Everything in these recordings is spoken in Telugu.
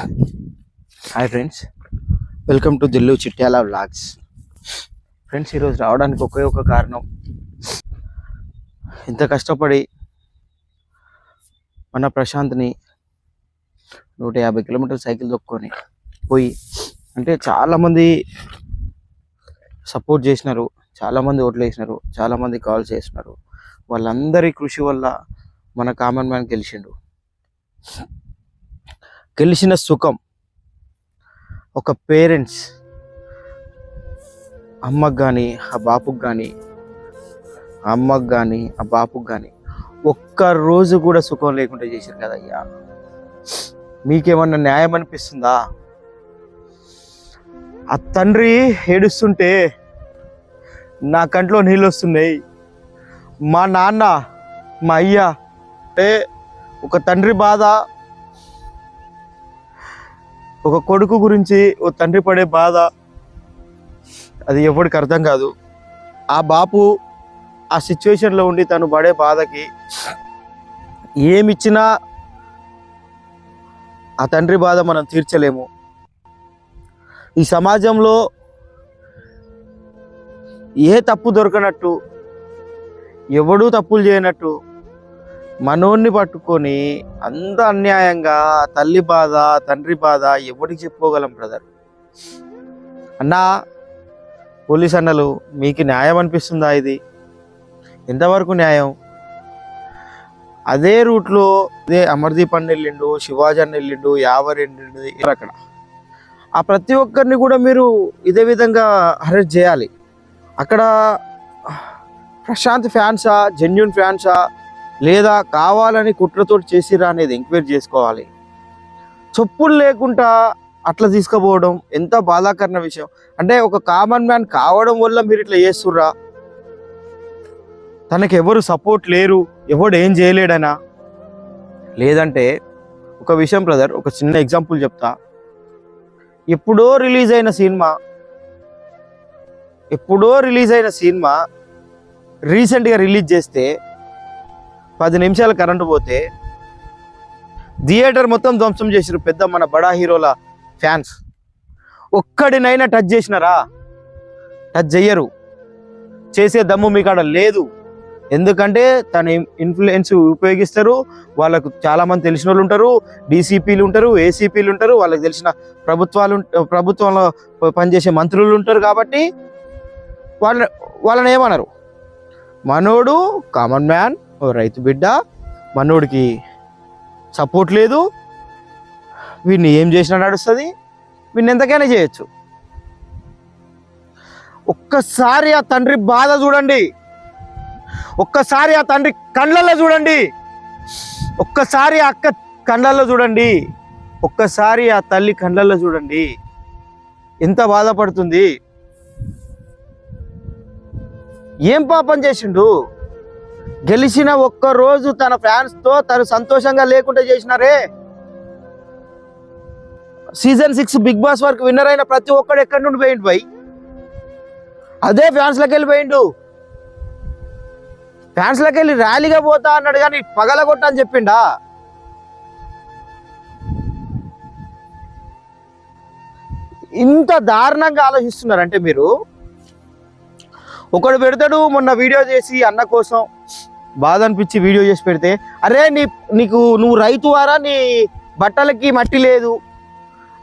Hi friends, welcome to Dillu Chityala vlogs. Friends, ఈరోజు రావడానికి ఒకే ఒక కారణం, ఇంత కష్టపడి మన ప్రశాంత్ని 150 కిలోమీటర్ల సైకిల్ తొక్కుని పోయి, అంటే చాలామంది సపోర్ట్ చేసినారు, చాలామంది ఓట్లు వేసినారు, చాలామంది కాల్ చేసినారు. వాళ్ళందరి కృషి వల్ల మన కామన్ మ్యాన్ గెలిచిండు. గెలిచిన సుఖం ఒక పేరెంట్స్, అమ్మకు కానీ ఆ బాపుకు కానీ, అమ్మకు కానీ ఆ బాపుకు కానీ ఒక్కరోజు కూడా సుఖం లేకుండా చేశారు కదయ్యా. మీకేమన్నా న్యాయం అనిపిస్తుందా? ఆ తండ్రి ఏడుస్తుంటే నా కంట్లో నీళ్ళు వస్తున్నాయి. మా నాన్న, మా అయ్య అంటే ఒక తండ్రి బాధ, ఒక కొడుకు గురించి ఓ తండ్రి పడే బాధ, అది ఎవరికి అర్థం కాదు. ఆ బాపు ఆ సిచ్యువేషన్లో ఉండి తను పడే బాధకి ఏమిచ్చినా ఆ తండ్రి బాధ మనం తీర్చలేము. ఈ సమాజంలో ఏ తప్పు దొరకనట్టు, ఎవడూ తప్పులు చేయనట్టు మనోన్ని పట్టుకొని అంత అన్యాయంగా తల్లి బాధ, తండ్రి బాధ ఎవరికి చెప్పుకోగలం బ్రదర్? అన్నా, పోలీస్ అన్నలు, మీకు న్యాయం అనిపిస్తుందా? ఇది ఎంతవరకు న్యాయం? అదే రూట్లో అదే అమర్దీప్ అన్న వెళ్ళిండు, శివాజీ అన్న వెళ్ళిండు, యావర్ వెళ్ళిండు, అక్కడ ఆ ప్రతి ఒక్కరిని కూడా మీరు ఇదే విధంగా అరెస్ట్ చేయాలి. అక్కడ ప్రశాంత్ ఫ్యాన్సా, జెన్యూన్ ఫ్యాన్సా, లేదా కావాలని కుట్రతో చేసిరా అనేది ఎంక్వైరీ చేసుకోవాలి. చెప్పులు లేకుండా అట్లా తీసుకుపోవడం ఎంత బాధాకరణ విషయం. అంటే ఒక కామన్ మ్యాన్ కావడం వల్ల మీరు ఇట్లా చేస్తుర్రా? తనకి ఎవరు సపోర్ట్ లేరు, ఎవడు ఏం చేయలేడనా? లేదంటే ఒక విషయం బ్రదర్, ఒక చిన్న ఎగ్జాంపుల్ చెప్తా. ఎప్పుడో రిలీజ్ అయిన సినిమా రీసెంట్గా రిలీజ్ చేస్తే 10 నిమిషాలు కరెంటు పోతే థియేటర్ మొత్తం ధ్వంసం చేసారు. పెద్ద మన బడా హీరోల ఫ్యాన్స్ ఒక్కడినైనా టచ్ చేసినారా? టచ్ చెయ్యరు. చేసే దమ్ము మీ కాడ లేదు. ఎందుకంటే తన ఇన్ఫ్లుయెన్స్ ఉపయోగిస్తారు. వాళ్ళకు చాలామంది తెలిసిన వాళ్ళు ఉంటారు, డీసీపీలు ఉంటారు, ఏసీపీలు ఉంటారు, వాళ్ళకి తెలిసిన ప్రభుత్వంలో పనిచేసే మంత్రులు ఉంటారు. కాబట్టి వాళ్ళని ఏమన్నారు? మనోడు కామన్ మ్యాన్, ఓ రైతు బిడ్డ, మనోడికి సపోర్ట్ లేదు, వీడిని ఏం చేసినా నడుస్తుంది, వీడిని ఎంతకైనా చేయొచ్చు. ఒక్కసారి ఆ తండ్రి బాధ చూడండి, ఒక్కసారి ఆ తండ్రి కళ్ళల్లో చూడండి, ఒక్కసారి ఆ అక్క కళ్ళల్లో చూడండి, ఒక్కసారి ఆ తల్లి కళ్ళల్లో చూడండి, ఎంత బాధపడుతుంది. ఏం పాపం చేసిండు? గెలిచిన ఒక్కరోజు తన ఫ్యాన్స్తో తను సంతోషంగా లేకుండా చేసినారే. సీజన్ 6 బిగ్ బాస్ వరకు విన్నర్ అయిన ప్రతి ఒక్కడు ఎక్కడి నుండి పోయిండు భయ్? అదే ఫ్యాన్స్లోకి వెళ్ళి పోయిండు. ఫ్యాన్స్లోకి వెళ్ళి ర్యాలీగా పోతా అన్నాడు, కానీ పగలగొట్ట అని చెప్పిండా? ఇంత దారుణంగా ఆలోచిస్తున్నారంటే మీరు. ఒకడు పెడతాడు, మొన్న వీడియో చేసి అన్న కోసం బాధ అనిపించి వీడియో చేసి పెడితే, అరే నువ్వు రైతు వారా, నీ బట్టలకి మట్టి లేదు,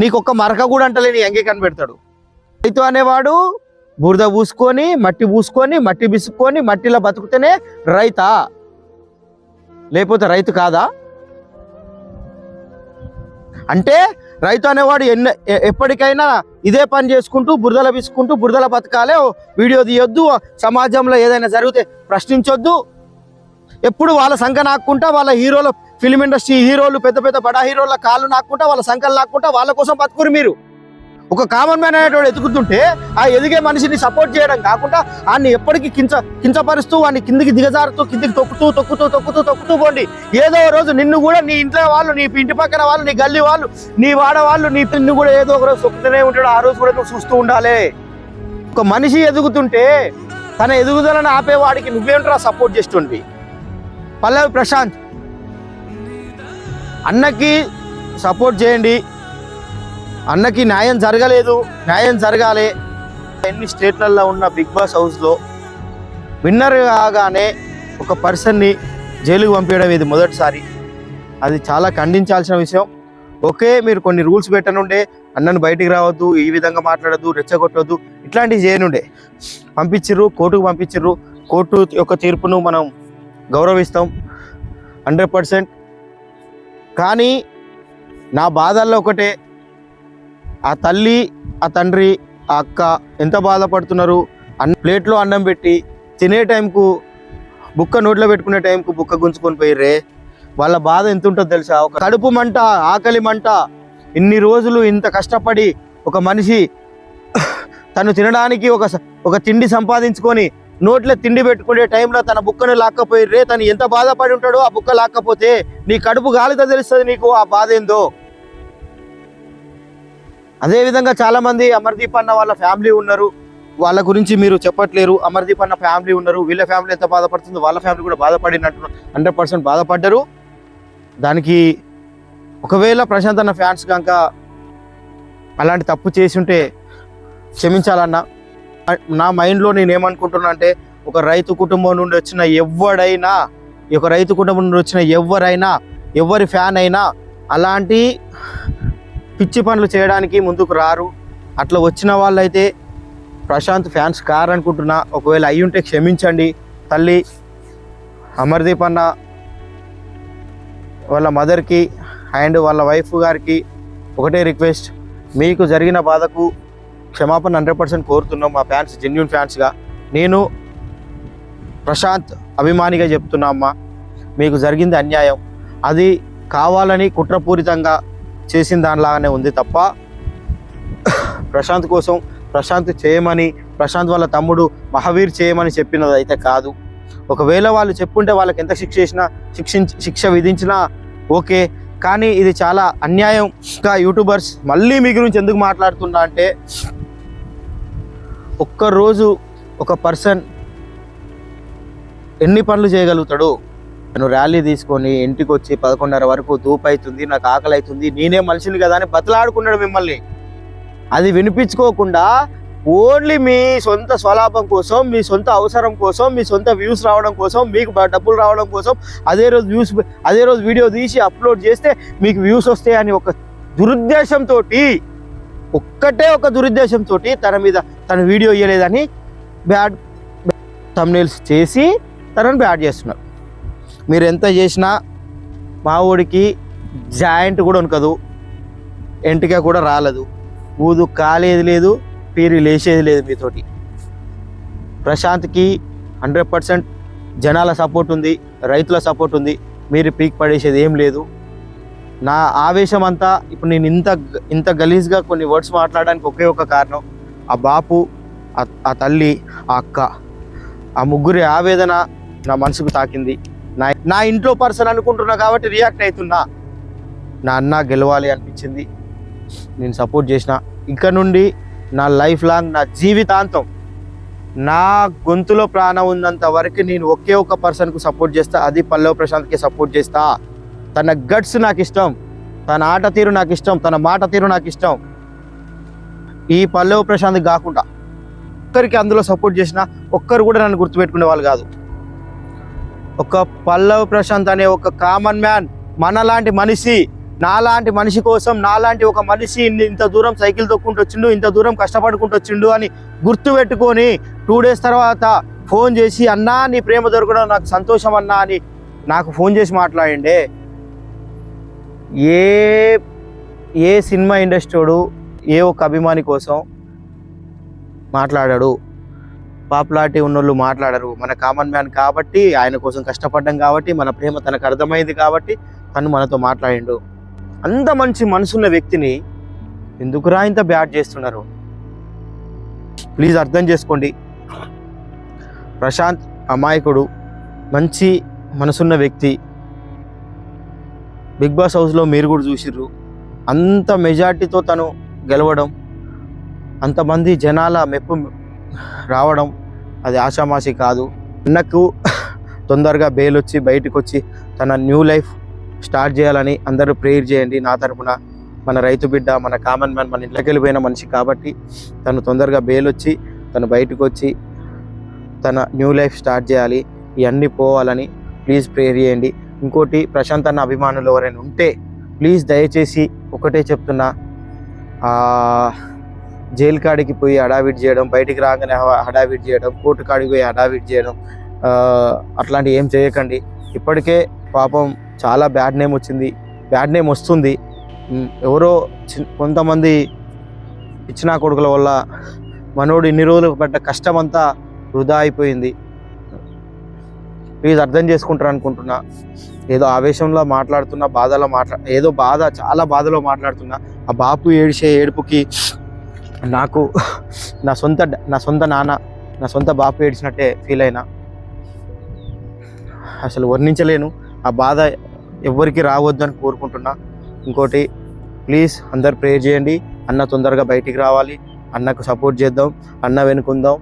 నీకు ఒక్క మరక కూడా అంటలేని అంగీకరణ పెడతాడు. రైతు అనేవాడు బురద పూసుకొని, మట్టి బిసుక్కొని మట్టిలో బతుకుతేనే రైతా? లేకపోతే రైతు కాదా? అంటే రైతు అనేవాడు ఎప్పటికైనా ఇదే పని చేసుకుంటూ బురదల బిసుకుంటూ బురదల బతకాలే, వీడియో తీయొద్దు, సమాజంలో ఏదైనా జరిగితే ప్రశ్నించొద్దు, ఎప్పుడు వాళ్ళ సంఖ నాక్కుంటా, వాళ్ళ హీరోల ఫిలిం ఇండస్ట్రీ హీరోలు పెద్ద పెద్ద బడా హీరోల కాళ్ళు నాక్కుంటా, వాళ్ళ సంఖలు నాక్కుంటా వాళ్ళ కోసం బతుకురు మీరు. ఒక కామన్ మ్యాన్ అనేటోడు ఎదుగుతుంటే ఆ ఎదిగే మనిషిని సపోర్ట్ చేయడం కాకుండా వాడిని ఎప్పటికీ కించపరుస్తూ వాడిని కిందికి దిగజారుతూ కిందికి తొక్కుతూ పోండి. ఏదో రోజు నిన్ను కూడా నీ ఇంట్లో వాళ్ళు, నీ ఇంటి పక్కన వాళ్ళు, నీ గల్లీ వాళ్ళు, నీ వాడ వాళ్ళు నిన్ను కూడా ఏదో ఒక రోజు తొక్కుతూనే ఉంటాడు. ఆ రోజు కూడా నువ్వు చూస్తూ ఉండాలి. ఒక మనిషి ఎదుగుతుంటే తన ఎదుగుదలను ఆపేవాడికి నువ్వేంట్రా సపోర్ట్ చేస్తుంది? పల్లవి ప్రశాంత్ అన్నకి సపోర్ట్ చేయండి, అన్నకి న్యాయం జరగలేదు, న్యాయం జరగాలి. ఎన్ని స్టేట్లలో ఉన్న బిగ్ బాస్ హౌస్లో విన్నర్ కాగానే ఒక పర్సన్ని జైలుకు పంపించడం ఇది మొదటిసారి. అది చాలా ఖండించాల్సిన విషయం. ఓకే, మీరు కొన్ని రూల్స్ పెట్టనుండే, అన్నను బయటికి రావద్దు, ఈ విధంగా మాట్లాడద్దు, రెచ్చగొట్టవద్దు, ఇట్లాంటివి చేయనుండే. పంపించిర్రు, కోర్టుకు పంపించిర్రు. కోర్టు యొక్క తీర్పును మనం గౌరవిస్తాం 100%. కానీ నా బాధల్లో ఒకటే, ఆ తల్లి, ఆ తండ్రి, ఆ అక్క ఎంత బాధపడుతున్నారు. ప్లేట్లో అన్నం పెట్టి తినే టైంకు బుక్క నోట్లో పెట్టుకునే టైంకు బుక్క గుంజుకొని పోయిర్రే. వాళ్ళ బాధ ఎంత ఉంటుందో తెలుసా? ఒక కడుపు మంట, ఆకలి మంట. ఇన్ని రోజులు ఇంత కష్టపడి ఒక మనిషి తను తినడానికి ఒక తిండి సంపాదించుకొని నోట్లో తిండి పెట్టుకునే టైంలో తన బుక్కను లాక్కపోయిర్రే. తను ఎంత బాధపడి ఉంటాడో ఆ బుక్క లాక్కపోతే. నీ కడుపు గాలితో తెలుస్తుంది నీకు ఆ బాధ ఏందో. అదేవిధంగా చాలామంది అమర్దీప్ అన్న వాళ్ళ ఫ్యామిలీ ఉన్నారు, వాళ్ళ గురించి మీరు చెప్పట్లేరు. అమర్దీప్ అన్న ఫ్యామిలీ ఉన్నారు, వీళ్ళ ఫ్యామిలీ ఎంత బాధపడుతుందో వాళ్ళ ఫ్యామిలీ కూడా బాధపడినట్టు 100% బాధపడ్డారు. దానికి ఒకవేళ ప్రశాంత్ అన్న ఫ్యాన్స్ కనుక అలాంటి తప్పు చేసి ఉంటే క్షమించాలన్న. నా మైండ్లో నేను ఏమనుకుంటున్నా అంటే, ఒక రైతు కుటుంబం నుండి వచ్చిన ఎవరైనా, ఎవరి ఫ్యాన్ అయినా అలాంటి పిచ్చి పనులు చేయడానికి ముందుకు రారు. అట్లా వచ్చిన వాళ్ళైతే ప్రశాంత్ ఫ్యాన్స్ కారనుకుంటున్నా. ఒకవేళ అయ్యుంటే క్షమించండి. తల్లి అమర్దీప్ అన్న వాళ్ళ మదర్కి అండ్ వాళ్ళ వైఫ్ గారికి ఒకటే రిక్వెస్ట్, మీకు జరిగిన బాధకు క్షమాపణ 100% కోరుతున్నాం. మా ఫ్యాన్స్, జెన్యూన్ ఫ్యాన్స్గా నేను ప్రశాంత్ అభిమానిగా చెప్తున్నా అమ్మా, మీకు జరిగింది అన్యాయం. అది కావాలని కుట్రపూరితంగా చేసిన దానిలాగానే ఉంది తప్ప ప్రశాంత్ కోసం, ప్రశాంత్ చేయమని, ప్రశాంత్ వాళ్ళ తమ్ముడు మహావీర్ చేయమని చెప్పినది అయితే కాదు. ఒకవేళ వాళ్ళు చెప్పుంటే వాళ్ళకి ఎంత శిక్ష విధించినా ఓకే. కానీ ఇది చాలా అన్యాయంగా యూట్యూబర్స్ మళ్ళీ మీ గురించి ఎందుకు మాట్లాడుతున్నా అంటే, ఒక్కరోజు ఒక పర్సన్ ఎన్ని పనులు చేయగలుగుతాడు? నేను ర్యాలీ తీసుకొని ఇంటికి వచ్చి 11:30 వరకు ధూపు అవుతుంది, నాకు ఆకలి అవుతుంది, నేనే మనిషిని కదా అని బతలాడుకున్నాడు మిమ్మల్ని. అది వినిపించుకోకుండా ఓన్లీ మీ సొంత స్వలాభం కోసం, మీ సొంత అవసరం కోసం, మీ సొంత వ్యూస్ రావడం కోసం, మీకు డబ్బులు రావడం కోసం అదే రోజు వీడియో తీసి అప్లోడ్ చేస్తే మీకు వ్యూస్ వస్తాయని ఒక దురుద్దేశంతో, ఒక దురుద్దేశంతో తన వీడియో ఇవ్వలేదని బ్యాడ్ థంబ్నెయిల్స్ చేసి తనని బ్యాడ్ చేస్తున్నారు. మీరు ఎంత చేసినా మా ఊడికి జాయింట్ కూడా ఉనకదు, ఎంటిక కూడా రాలేదు, ఊదు కాలేది లేదు, పీరి లేచేది లేదు మీతోటి. ప్రశాంత్కి 100% జనాల సపోర్ట్ ఉంది, రైతుల సపోర్ట్ ఉంది. మీరు పీక్ పడేసేది ఏం లేదు. నా ఆవేశం అంతా ఇప్పుడు నేను ఇంత గలీజ్గా కొన్ని వర్డ్స్ మాట్లాడడానికి ఒకే ఒక కారణం, ఆ బాపు, ఆ తల్లి, ఆ అక్క, ఆ ముగ్గురి ఆవేదన నా మనసుకు తాకింది. నా ఇంట్లో పర్సన్ అనుకుంటున్నా కాబట్టి రియాక్ట్ అవుతున్నా. నా అన్న గెలవాలి అనిపించింది, నేను సపోర్ట్ చేసిన. ఇక్కడ నుండి నా లైఫ్ లాంగ్, నా జీవితాంతం, నా గొంతులో ప్రాణం ఉన్నంత వరకు నేను ఒకే ఒక పర్సన్కు సపోర్ట్ చేస్తా, అది పల్లవి ప్రశాంత్కి సపోర్ట్ చేస్తా. తన గట్స్ నాకు ఇష్టం, తన ఆట తీరు నాకు ఇష్టం, తన మాట తీరు నాకు ఇష్టం. ఈ పల్లవి ప్రశాంత్ కాకుండా ఒక్కరికి అందులో సపోర్ట్ చేసిన ఒక్కరు కూడా నన్ను గుర్తుపెట్టుకునే వాళ్ళు కాదు. ఒక పల్లవి ప్రశాంత్ అనే ఒక కామన్ మ్యాన్, మనలాంటి మనిషి, నాలాంటి మనిషి కోసం, నాలాంటి ఒక మనిషి ఇంత దూరం సైకిల్ తొక్కుంటూ వచ్చిండు, ఇంత దూరం కష్టపడుకుంటూ వచ్చిండు అని గుర్తుపెట్టుకొని 2 days తర్వాత ఫోన్ చేసి, అన్నా నీ ప్రేమ దొరకడం నాకు సంతోషం అన్నా అని నాకు ఫోన్ చేసి మాట్లాడిండే. ఏ సినిమా ఇండస్ట్రీడు ఏ ఒక అభిమాని కోసం మాట్లాడాడు? పాపులారిటీ ఉన్నోళ్ళు మాట్లాడరు. మన కామన్ మ్యాన్ కాబట్టి, ఆయన కోసం కష్టపడ్డాం కాబట్టి, మన ప్రేమ తనకు అర్థమైంది కాబట్టి తను మనతో మాట్లాడిండు. అంత మంచి మనసున్న వ్యక్తిని ఎందుకురా ఇంత బ్యాడ్ చేస్తున్నారు? ప్లీజ్ అర్థం చేసుకోండి. ప్రశాంత్ అమాయకుడు, మంచి మనసున్న వ్యక్తి. బిగ్ బాస్ హౌస్లో మీరు కూడా చూసిర్రు, అంత మెజార్టీతో తను గెలవడం, అంతమంది జనాల మెప్పు రావడం అది ఆషామాషి కాదు. అన్నకు తొందరగా బెయిల్ వచ్చి బయటకు వచ్చి తన న్యూ లైఫ్ స్టార్ట్ చేయాలని అందరూ ప్రేయర్ చేయండి నా తరపున. మన రైతు బిడ్డ, మన కామన్ మ్యాన్, మన ఇంట్లోకి వెళ్ళిపోయిన మనిషి కాబట్టి తను తొందరగా బెయిల్ వచ్చి తను బయటకు వచ్చి తన న్యూ లైఫ్ స్టార్ట్ చేయాలి. ఇవన్నీ పోవాలని ప్లీజ్ ప్రేయర్ చేయండి. ఇంకోటి, ప్రశాంత్ అన్న అభిమానులు ఎవరైనా ఉంటే ప్లీజ్ దయచేసి ఒకటే చెప్తున్నా, జైలు కాడికి పోయి హడావిడి చేయడం, బయటికి రాగానే హడావిడి చేయడం, కోర్టు కాడికి పోయి హడావిడి చేయడం, అట్లాంటివి ఏం చేయకండి. ఇప్పటికే పాపం చాలా బ్యాడ్ నేమ్ వచ్చింది, బ్యాడ్ నేమ్ వస్తుంది. ఎవరో కొంతమంది ఇచ్చిన కొడుకుల వల్ల మనోడు ఇన్ని రోజులు పడ్డ కష్టం అంతా వృధా అయిపోయింది. ప్లీజ్ అర్థం చేసుకుంటారు అనుకుంటున్నా. ఏదో ఆవేశంలో మాట్లాడుతున్నా, బాధలో ఏదో బాధ, చాలా బాధలో మాట్లాడుతున్నా. ఆ బాపు ఏడిసే ఏడుపుకి నాకు నా సొంత నాన్న, నా సొంత బాపు ఏడిచినట్టే ఫీల్ అయినా. అసలు వర్ణించలేను. ఆ బాధ ఎవ్వరికి రావద్దని కోరుకుంటున్నా. ఇంకోటి, ప్లీజ్ అందరు ప్రేయర్ చేయండి. అన్న తొందరగా బయటికి రావాలి. అన్నకు సపోర్ట్ చేద్దాం, అన్న వెనుకుందాం.